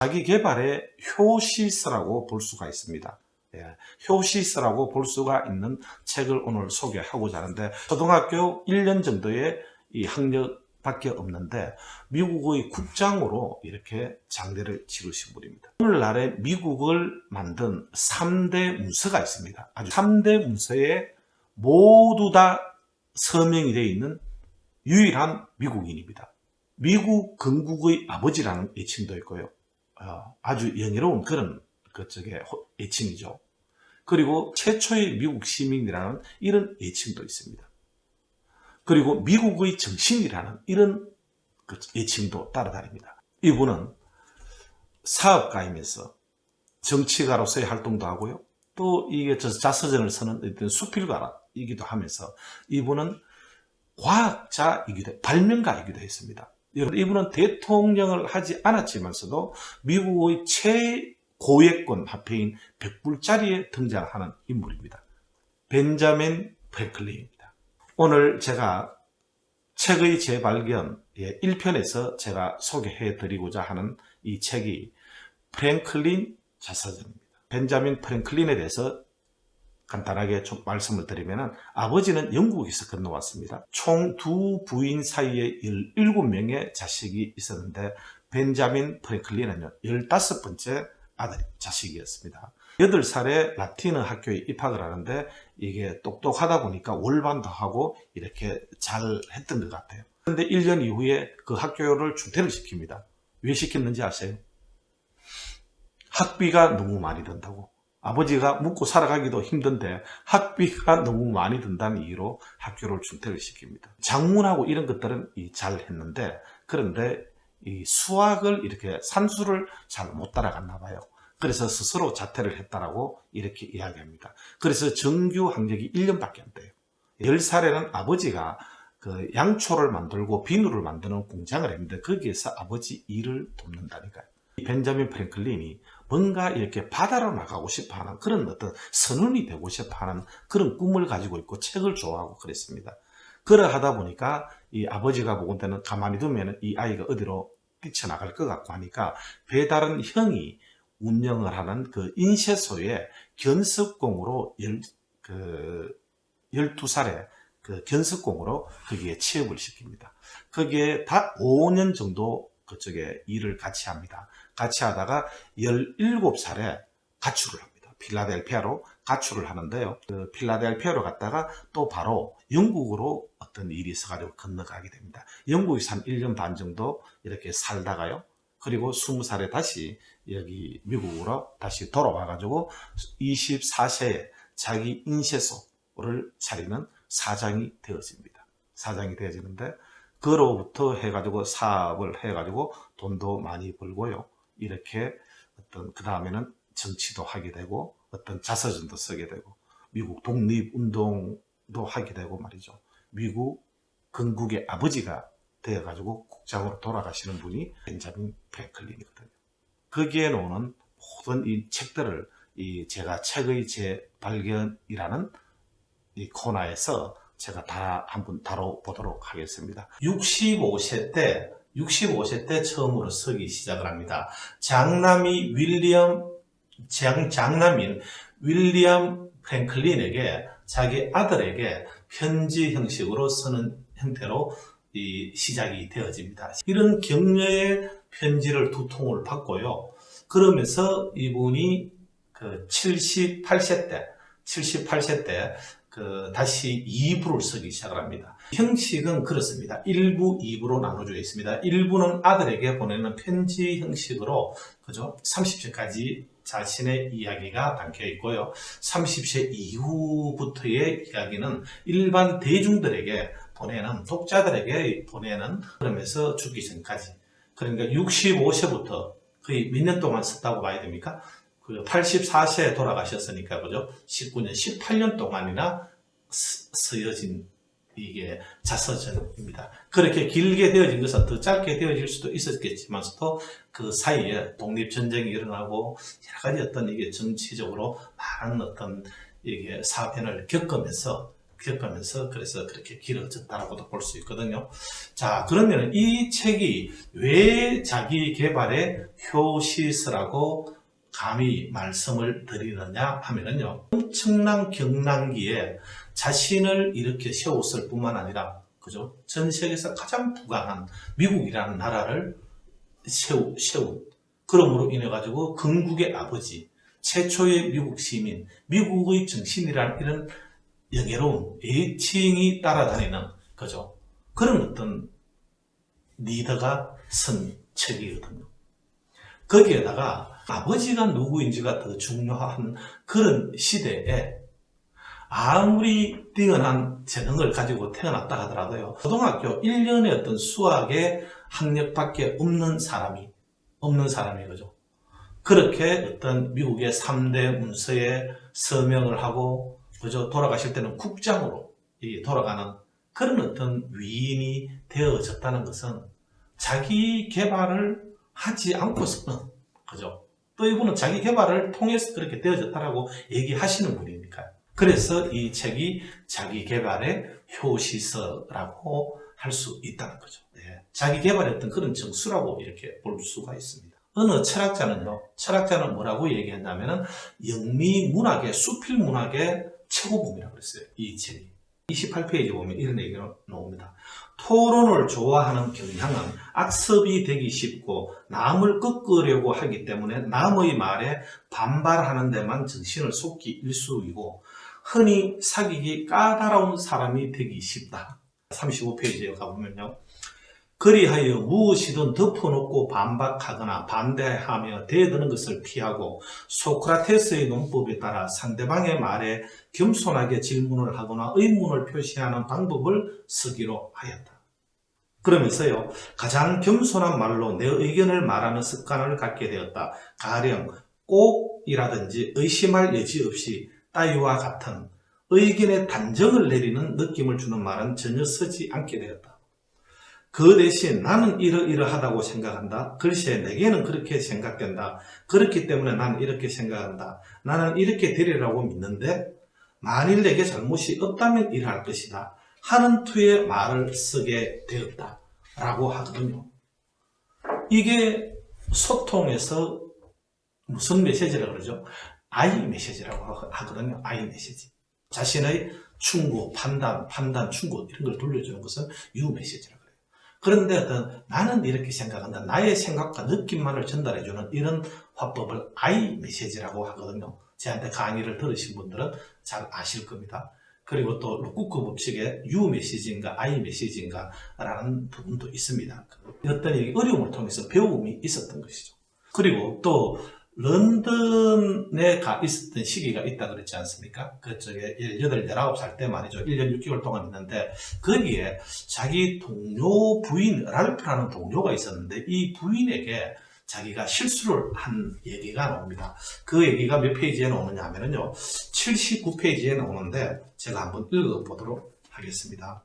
자기 개발의 효시서라고 볼 수가 있습니다. 효시서라고 볼 수가 있는 책을 오늘 소개하고자 하는데, 초등학교 1년 정도의 이 학력밖에 없는데 미국의 국장으로 이렇게 장례를 치르신 분입니다. 오늘날에 미국을 만든 3대 문서가 있습니다. 아주 3대 문서에 모두 다 서명이 되어 있는 유일한 미국인입니다. 미국 건국의 아버지라는 애칭도 있고요. 아주 영예로운 그런 그쪽의 애칭이죠. 그리고 최초의 미국 시민이라는 이런 애칭도 있습니다. 그리고 미국의 정신이라는 이런 애칭도 따라다닙니다. 이분은 사업가이면서 정치가로서의 활동도 하고요. 또 이게 자서전을 쓰는 어떤 수필가이기도 하면서 이분은 과학자이기도, 발명가이기도 했습니다. 이분은 대통령을 하지 않았지만서도 미국의 최고액권 화폐인 100불짜리에 등장하는 인물입니다. 벤자민 프랭클린입니다. 오늘 제가 책의 재발견 1편에서 제가 소개해 드리고자 하는 이 책이 프랭클린 자서전입니다. 벤자민 프랭클린에 대해서 간단하게 좀 말씀을 드리면, 아버지는 영국에서 건너왔습니다. 총 두 부인 사이에 17명의 자식이 있었는데 벤자민 프랭클린은 15번째 자식이었습니다. 8살에 라틴어 학교에 입학을 하는데 이게 똑똑하다 보니까 월반도 하고 이렇게 잘 했던 것 같아요. 그런데 1년 이후에 그 학교를 중퇴를 시킵니다. 왜 시켰는지 아세요? 학비가 너무 많이 든다고. 아버지가 먹고 살아가기도 힘든데 학비가 너무 많이 든다는 이유로 학교를 중퇴를 시킵니다. 작문하고 이런 것들은 잘 했는데, 그런데 이 수학을 이렇게 산수를 잘 못 따라갔나 봐요. 그래서 스스로 자퇴를 했다라고 이렇게 이야기합니다. 그래서 정규 학력이 1년밖에 안 돼요. 10살에는 아버지가 그 양초를 만들고 비누를 만드는 공장을 했는데 거기에서 아버지 일을 돕는다니까요. 벤자민 프랭클린이 뭔가 이렇게 바다로 나가고 싶어하는 그런 어떤 선운이 되고 싶어하는 그런 꿈을 가지고 있고 책을 좋아하고 그랬습니다. 그러하다 보니까 이 아버지가 보건대는 가만히 두면 이 아이가 어디로 뛰쳐나갈 것 같고 하니까 배다른 형이 운영을 하는 그 인쇄소에 견습공으로 12살에 그 견습공으로 거기에 취업을 시킵니다. 거기에 다 5년 정도 그쪽에 일을 같이 합니다. 같이 하다가 17살에 가출을 합니다. 필라델피아로 가출을 하는데요. 그 필라델피아로 갔다가 또 바로 영국으로 어떤 일이 있어가지고 건너가게 됩니다. 영국에서 한 1년 반 정도 이렇게 살다가요. 그리고 20살에 다시 여기 미국으로 다시 돌아와가지고 24세에 자기 인쇄소를 차리는 사장이 되어집니다. 사장이 되어지는데 그로부터 해가지고 사업을 해가지고 돈도 많이 벌고요. 이렇게 그 다음에는 정치도 하게 되고 어떤 자서전도 쓰게 되고 미국 독립운동도 하게 되고 말이죠. 미국 건국의 아버지가 되어가지고 국장으로 돌아가시는 분이 벤자민 프랭클린이거든요. 거기에 나오는 모든 이 책들을 제가 책의 재발견이라는 이 코너에서 제가 다 한번 다뤄보도록 하겠습니다. 65세 때 처음으로 쓰기 시작을 합니다. 장남인 윌리엄 프랭클린에게 자기 아들에게 편지 형식으로 쓰는 형태로 시작이 되어집니다. 이런 격려의 편지를 2통을 받고요. 그러면서 이분이 그 78세 때 다시 2부를 쓰기 시작을 합니다. 형식은 그렇습니다. 1부, 2부로 나눠져 있습니다. 1부는 아들에게 보내는 편지 형식으로, 그죠? 30세까지 자신의 이야기가 담겨 있고요. 30세 이후부터의 이야기는 일반 대중들에게 보내는, 독자들에게 보내는, 그러면서 죽기 전까지. 그러니까 65세부터 거의 몇 년 동안 썼다고 봐야 됩니까? 84세에 돌아가셨으니까, 그죠? 19년, 18년 동안이나 쓰여진 이게 자서전입니다. 그렇게 길게 되어진 것은 더 짧게 되어질 수도 있었겠지만서도 그 사이에 독립전쟁이 일어나고 여러 가지 어떤 이게 정치적으로 많은 어떤 이게 사변을 겪으면서 겪으면서 그래서 그렇게 길어졌다라고도 볼 수 있거든요. 자, 그러면 이 책이 왜 자기 개발의 효시서라고 감히 말씀을 드리느냐 하면은요, 엄청난 경랑기에 자신을 이렇게 세웠을 뿐만 아니라, 그죠? 전 세계에서 가장 부강한 미국이라는 나라를 세운, 그러므로 인해 가지고 건국의 아버지, 최초의 미국 시민, 미국의 정신이라는 이런 영예로운 애칭이 따라다니는, 그죠? 그런 어떤 리더가 쓴 책이거든요. 거기에다가 아버지가 누구인지가 더 중요한 그런 시대에 아무리 뛰어난 재능을 가지고 태어났다 하더라도요, 고등학교 1년의 어떤 수학의 학력밖에 없는 사람이 그죠. 그렇게 어떤 미국의 3대 문서에 서명을 하고, 그죠. 돌아가실 때는 국장으로 돌아가는 그런 어떤 위인이 되어졌다는 것은 자기 개발을 하지 않고서는, 그죠. 또 이분은 자기 개발을 통해서 그렇게 되어졌다라고 얘기하시는 분이니까요. 그래서 이 책이 자기 개발의 효시서라고 할 수 있다는 거죠. 네. 자기 개발했던 그런 정수라고 이렇게 볼 수가 있습니다. 어느 철학자는 뭐라고 얘기했냐면은 영미 문학의, 수필 문학의 최고봉이라고 그랬어요. 이 책이. 28페이지 보면 이런 얘기가 나옵니다. 토론을 좋아하는 경향은 악습이 되기 쉽고 남을 꺾으려고 하기 때문에 남의 말에 반발하는 데만 정신을 쏟기 일쑤이고 흔히 사귀기 까다로운 사람이 되기 쉽다. 35페이지에 가보면요. 그리하여 무엇이든 덮어놓고 반박하거나 반대하며 대드는 것을 피하고 소크라테스의 논법에 따라 상대방의 말에 겸손하게 질문을 하거나 의문을 표시하는 방법을 쓰기로 하였다. 그러면서요, 가장 겸손한 말로 내 의견을 말하는 습관을 갖게 되었다. 가령 꼭이라든지 의심할 여지 없이 따위와 같은 의견의 단정을 내리는 느낌을 주는 말은 전혀 쓰지 않게 되었다. 그 대신 나는 이러이러하다고 생각한다. 글쎄 내게는 그렇게 생각된다. 그렇기 때문에 나는 이렇게 생각한다. 나는 이렇게 되리라고 믿는데 만일 내게 잘못이 없다면 이러할 것이다. 하는 투의 말을 쓰게 되었다. 라고 하거든요. 이게 소통에서 무슨 메시지라고 그러죠? I 메시지라고 하거든요. I 메시지. 자신의 충고, 판단, 충고 이런 걸 돌려주는 것은 U 메시지라고 해요. 그런데 나는 이렇게 생각한다. 나의 생각과 느낌만을 전달해주는 이런 화법을 I 메시지라고 하거든요. 저한테 강의를 들으신 분들은 잘 아실 겁니다. 그리고 또 로쿠크 법칙에 U 메시지인가 I 메시지인가 라는 부분도 있습니다. 어떤 어려움을 통해서 배움이 있었던 것이죠. 그리고 또 런던에 가 있었던 시기가 있다 그랬지 않습니까? 그쪽에 18, 19살 때 말이죠. 1년 6개월 동안 있는데 거기에 자기 동료 부인, 랄프라는 동료가 있었는데 이 부인에게 자기가 실수를 한 얘기가 나옵니다. 그 얘기가 몇 페이지에 나오느냐 하면요. 79페이지에 나오는데 제가 한번 읽어보도록 하겠습니다.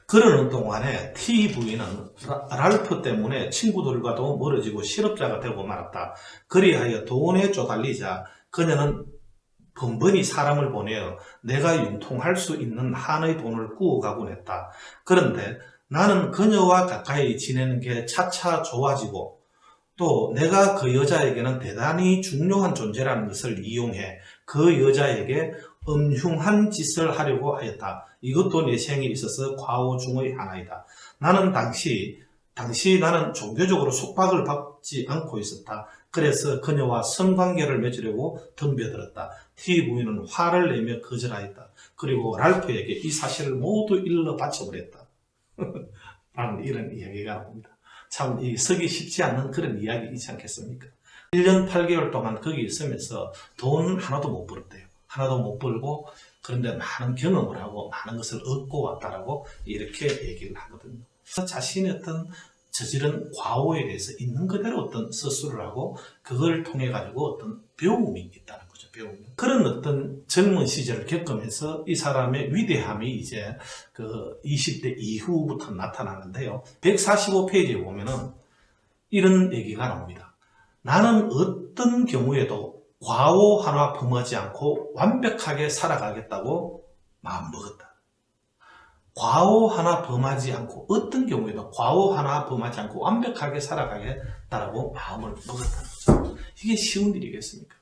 그러는 동안에 T 부인은 랄프 때문에 친구들과도 멀어지고 실업자가 되고 말았다. 그리하여 돈에 쪼달리자 그녀는 번번이 사람을 보내어 내가 융통할 수 있는 한의 돈을 구워가곤 했다. 그런데 나는 그녀와 가까이 지내는 게 차차 좋아지고 또 내가 그 여자에게는 대단히 중요한 존재라는 것을 이용해 그 여자에게 음흉한 짓을 하려고 하였다. 이것도 내 생에 있어서 과오 중의 하나이다. 나는 당시 나는 종교적으로 속박을 받지 않고 있었다. 그래서 그녀와 성관계를 맺으려고 덤벼들었다. T 부인은 화를 내며 거절하였다. 그리고 랄프에게 이 사실을 모두 일러 바쳐버렸다. 라는 이런 이야기가 나옵니다. 참 쓰기 쉽지 않은 그런 이야기이지 않겠습니까? 1년 8개월 동안 거기 있으면서 돈 하나도 못 벌었대요. 하나도 못 벌고 그런데 많은 경험을 하고 많은 것을 얻고 왔다라고 이렇게 얘기를 하거든요. 자신의 어떤 저지른 과오에 대해서 있는 그대로 어떤 서술을 하고 그걸 통해 가지고 어떤 배움이 있다는 거죠. 배움이. 그런 어떤 젊은 시절을 겪으면서 이 사람의 위대함이 이제 그 20대 이후부터 나타나는데요. 145페이지에 보면은 이런 얘기가 나옵니다. 나는 어떤 경우에도 과오 하나 범하지 않고 완벽하게 살아가겠다고 마음먹었다. 과오 하나 범하지 않고, 어떤 경우에도 과오 하나 범하지 않고 완벽하게 살아가겠다라고 마음을 먹었다는 거죠. 이게 쉬운 일이겠습니까?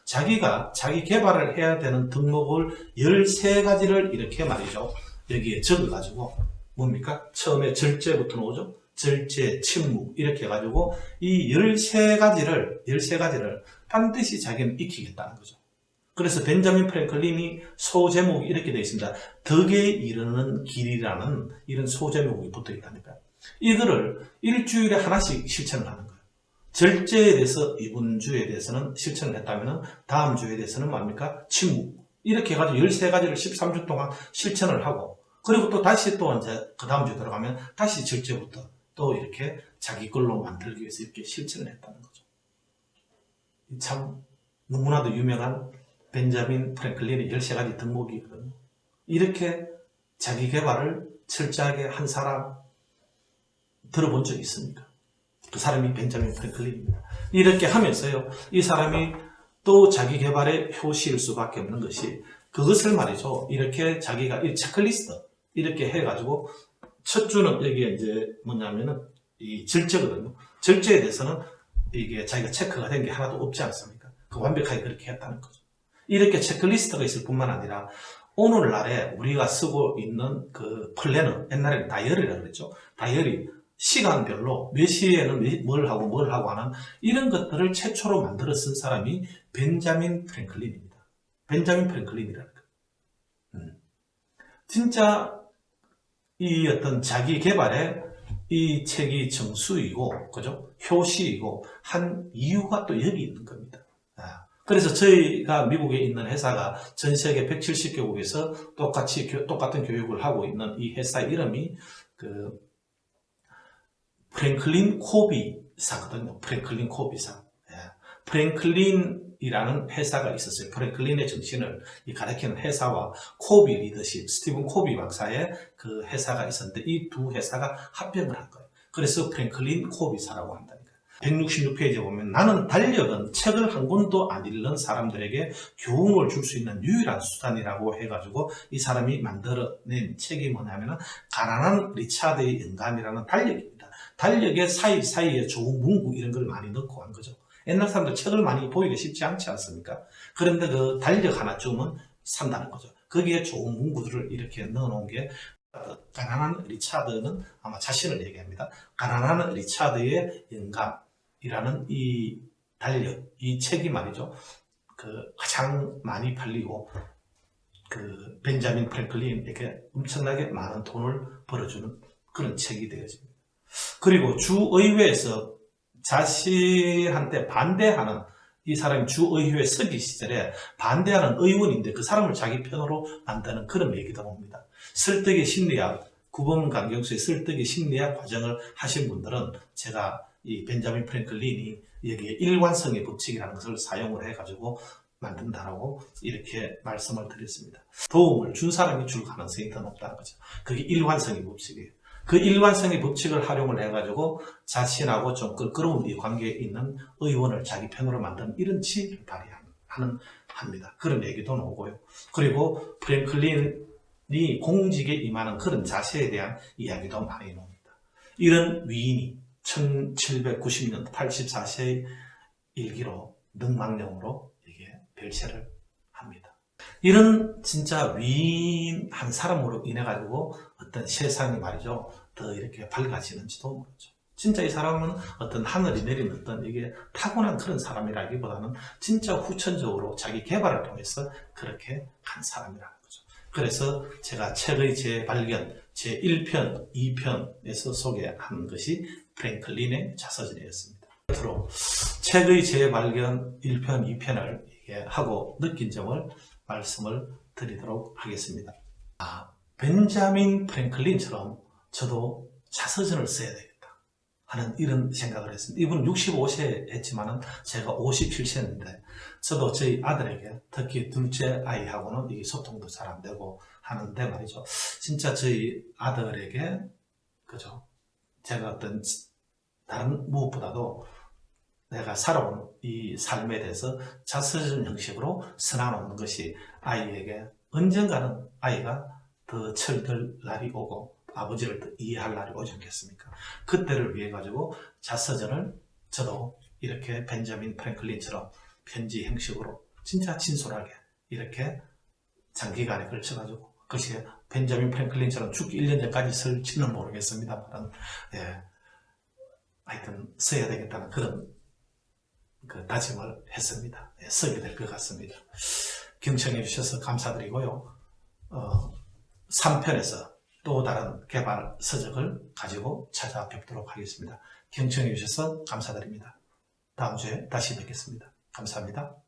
자기가 자기 개발을 해야 되는 덕목을 13가지를 이렇게 말이죠. 여기에 적어가지고, 뭡니까? 처음에 절제부터 나오죠? 절제, 침묵, 이렇게 해가지고, 이 13가지를 반드시 자기는 익히겠다는 거죠. 그래서 벤자민 프랭클린이 소제목이 이렇게 되어 있습니다. 덕에 이르는 길이라는 이런 소제목이 붙어 있다니까요. 이거를 일주일에 하나씩 실천을 하는 거예요. 절제에 대해서 이번 주에 대해서는 실천을 했다면 다음 주에 대해서는 뭡니까? 침묵. 이렇게 해가지고 13가지를 13주 동안 실천을 하고, 그리고 또 다시 또 이제 그 다음 주에 들어가면 다시 절제부터 또 이렇게 자기 걸로 만들기 위해서 이렇게 실천을 했다는 거죠. 참 너무나도 유명한 벤자민 프랭클린의 13가지 덕목이거든요. 이렇게 자기 개발을 철저하게 한 사람 들어본 적 있습니까? 그 사람이 벤자민 프랭클린입니다. 이렇게 하면서요, 이 사람이 또 자기 개발의 효시일 수밖에 없는 것이, 그것을 말이죠, 이렇게 자기가 이 체크리스트 이렇게 해가지고, 첫 주는 여기에 이제 뭐냐면은 이 절제거든요. 절제에 대해서는 이게 자기가 체크가 된 게 하나도 없지 않습니까? 그 완벽하게 그렇게 했다는 거죠. 이렇게 체크리스트가 있을 뿐만 아니라 오늘날에 우리가 쓰고 있는 그 플래너, 옛날에는 다이어리라고 그랬죠. 다이어리, 시간별로 몇 시에는 뭘 하고 하는 이런 것들을 최초로 만들어 쓴 사람이 벤자민 프랭클린입니다. 벤자민 프랭클린이라는 거예요. 진짜 이 어떤 자기 개발에 이 책이 정수이고, 그죠? 효시이고 한 이유가 또 여기 있는 겁니다. 그래서 저희가 미국에 있는 회사가 전 세계 170개국에서 똑같은 교육을 하고 있는 이 회사 이름이 그 프랭클린 코비사거든요. 프랭클린 코비사. 프랭클린이라는 회사가 있었어요. 프랭클린의 정신을 가리키는 회사와 코비 리더십, 스티븐 코비 박사의 그 회사가 있었는데, 이 두 회사가 합병을 한 거예요. 그래서 프랭클린 코비사라고 한다니까요. 166페이지에 보면, 나는 달력은 책을 한 권도 안 읽는 사람들에게 교훈을 줄 수 있는 유일한 수단이라고 해가지고 이 사람이 만들어낸 책이 뭐냐면은 가난한 리차드의 영감이라는 달력입니다. 달력의 사이사이에 좋은 문구 이런 걸 많이 넣고 한 거죠. 옛날 사람들 책을 많이 보기가 쉽지 않지 않습니까? 그런데 그 달력 하나쯤은 산다는 거죠. 거기에 좋은 문구들을 이렇게 넣어놓은 게, 가난한 리차드는 아마 자신을 얘기합니다. 가난한 리차드의 영감이라는 이 달력, 이 책이 말이죠, 그 가장 많이 팔리고 그 벤자민 프랭클린에게 엄청나게 많은 돈을 벌어주는 그런 책이 되어집니다. 그리고 주의회에서 자신한테 반대하는, 이 사람이 주의회 서기 시절에 반대하는 의원인데 그 사람을 자기 편으로 만드는 그런 얘기도 봅니다. 설득의 심리학, 구범강경수의 설득의 심리학 과정을 하신 분들은 제가 이 벤자민 프랭클린이 여기에 일관성의 법칙이라는 것을 사용을 해가지고 만든다라고 이렇게 말씀을 드렸습니다. 도움을 준 사람이 줄 가능성이 더 높다는 거죠. 그게 일관성의 법칙이에요. 그 일관성의 법칙을 활용을 해가지고 자신하고 좀 껄끄러운 이 관계에 있는 의원을 자기 편으로 만드는 이런 지혜를 합니다. 그런 얘기도 나오고요. 그리고 프랭클린이 공직에 임하는 그런 자세에 대한 이야기도 많이 나옵니다. 이런 위인이 1790년 84세의 일기로 능망령으로 이게 별세를 합니다. 이런 진짜 위인 한 사람으로 인해 가지고 어떤 세상이 말이죠, 더 이렇게 밝아지는지도 모르죠. 진짜 이 사람은 어떤 하늘이 내린 어떤 이게 타고난 그런 사람이라기보다는 진짜 후천적으로 자기 개발을 통해서 그렇게 한 사람이라는 거죠. 그래서 제가 책의 재발견 제 1편, 2편에서 소개한 것이 프랭클린의 자서전이었습니다. 끝으로 책의 재발견 1편, 2편을 하고 느낀 점을 말씀을 드리도록 하겠습니다. 벤자민 프랭클린처럼 저도 자서전을 써야 되겠다 하는 이런 생각을 했습니다. 이분은 65세 했지만은 제가 57세인데 저도 저희 아들에게, 특히 둘째 아이하고는 이게 소통도 잘 안 되고 하는데 말이죠, 진짜 저희 아들에게, 그죠, 제가 어떤 다른 무엇보다도 내가 살아온 이 삶에 대해서 자서전 형식으로 써놔놓는 것이 아이에게 언젠가는 아이가 더 철들 날이 오고 아버지를 더 이해할 날이 오지 않겠습니까? 그때를 위해 가지고 자서전을 저도 이렇게 벤자민 프랭클린처럼 편지 형식으로 진짜 진솔하게 이렇게 장기간에 걸쳐가지고, 그것이 벤자민 프랭클린처럼 죽기 1년 전까지 쓸지는 모르겠습니다만, 예, 하여튼 써야 되겠다는 그런 그 다짐을 했습니다. 예, 쓰게 될 것 같습니다. 경청해 주셔서 감사드리고요. 3편에서 또 다른 개발 서적을 가지고 찾아뵙도록 하겠습니다. 경청해 주셔서 감사드립니다. 다음 주에 다시 뵙겠습니다. 감사합니다.